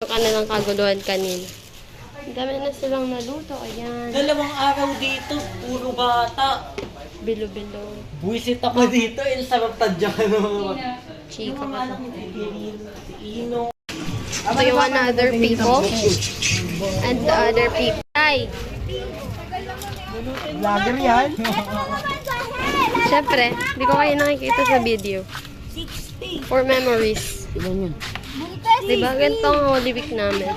Kanilang kaguluhan kanina. Ang dami na silang naluto. Ayan. 2 araw dito, puro bata. Bilo-bilo. Buwisit ako dito, el sarap tadya ka naman. Chika pa sa. Si Ino. Ito yung another people. And the other people. Ay! Vlogger yan. Siyempre, hindi ko kayo nakikita sa video. For memories. Ilan yun? Diba? Ganito ang Holy Week namin.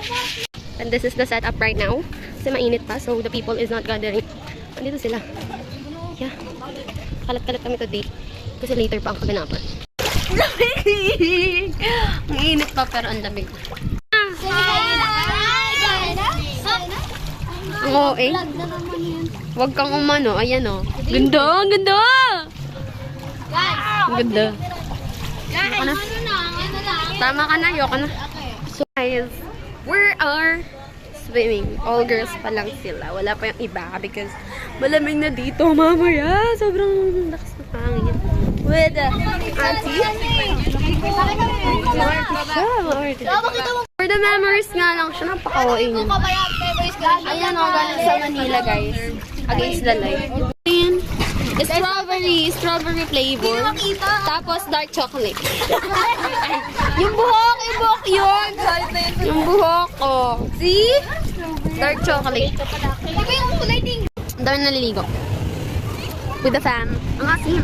And this is the setup right now. Kasi mainit pa, so the people is not gathering. Andito sila. Yeah. Kalat-kalat kami today. Kasi later pa ang kaganapan. Ang init pa pero ang lamig. Ang OA. Huwag kang umano. Ayan o. Ganda! Ang ganda! Ang ganda. Ayoko na. Tama ka na. Ayoko na. So guys, we are swimming. All girls pa lang sila. Wala pa yung iba because malamig na dito mamaya. Sobrang lakas na pangin. With auntie. For the memories nga lang siya. Napaka-OA niya. Ayan o, galing sa Manila guys. Against the light. Ayan. Strawberry flavor. Tapos dark chocolate. Yung buhok yun. Yung buhok ko. See? Dark chocolate. Ang dami naliligo. With the fam. Ang asim.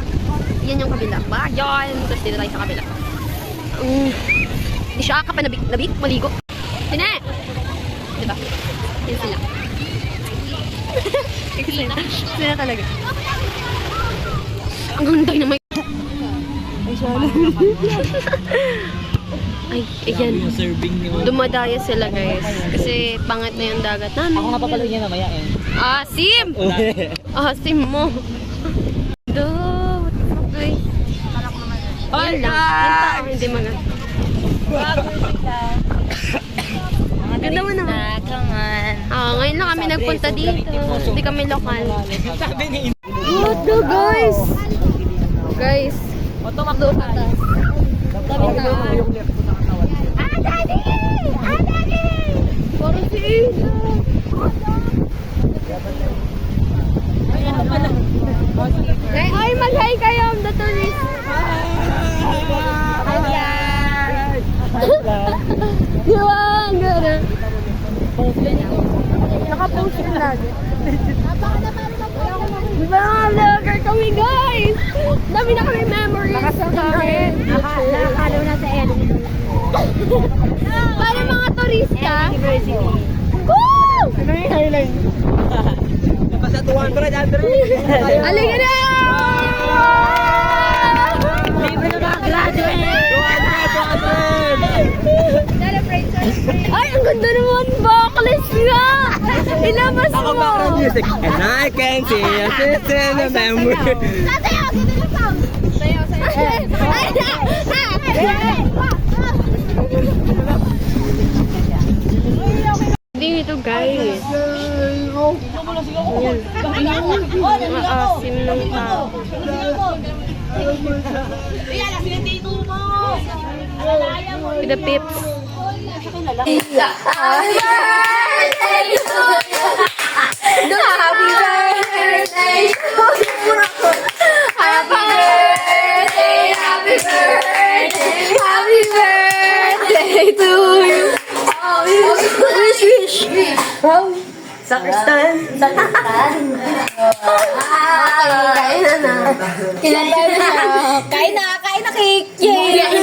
Yan yung kabila. Bayan. Tapos dito tayo sa kabila. Hindi siya kapanabik. Maligo. Sine! Diba? Yan sila. Sila talaga. Ang ganda naman. Ay, ayan. Dumadaya sila guys. Kasi pangat na yung dagat namin. Ako nga papalo niya mamaya eh. Asim! Asim mo. Do, what the fuck guys? Yun lang. Yung tao hindi maganda. Ganda mo naman. Ngayon lang kami nagpunta dito. Hindi kami lokal. What the guys? Guys. Tumakbo pa taas. Dami tao. Daddy! Daddy! Parang si Isa. Ay, mag-hi kayo. I'm the tourist. Diba? Ang ganda. Nakapost yung lagi. Diba nga vlogger kami guys? Dami na kami memories. Nakasakit. Nakakalaw na sa L. Para mga turista. Woo! Ano yung highlight? Napasatuan pa na dyan. Aliga na! Libre na mga graduate! Ay, ang ganda naman! Backlist nga! Ilabas mo! Ako background music. And I can see a sister in the memory. Sasayaw! Sayaw! Hindi ito guys. Maasim ng tao. With the pips. Happy birthday to you. Happy birthday to you. Happy birthday, happy birthday, happy birthday to you. Wish. Sakristan. Kain na. Kain na cake. Yay!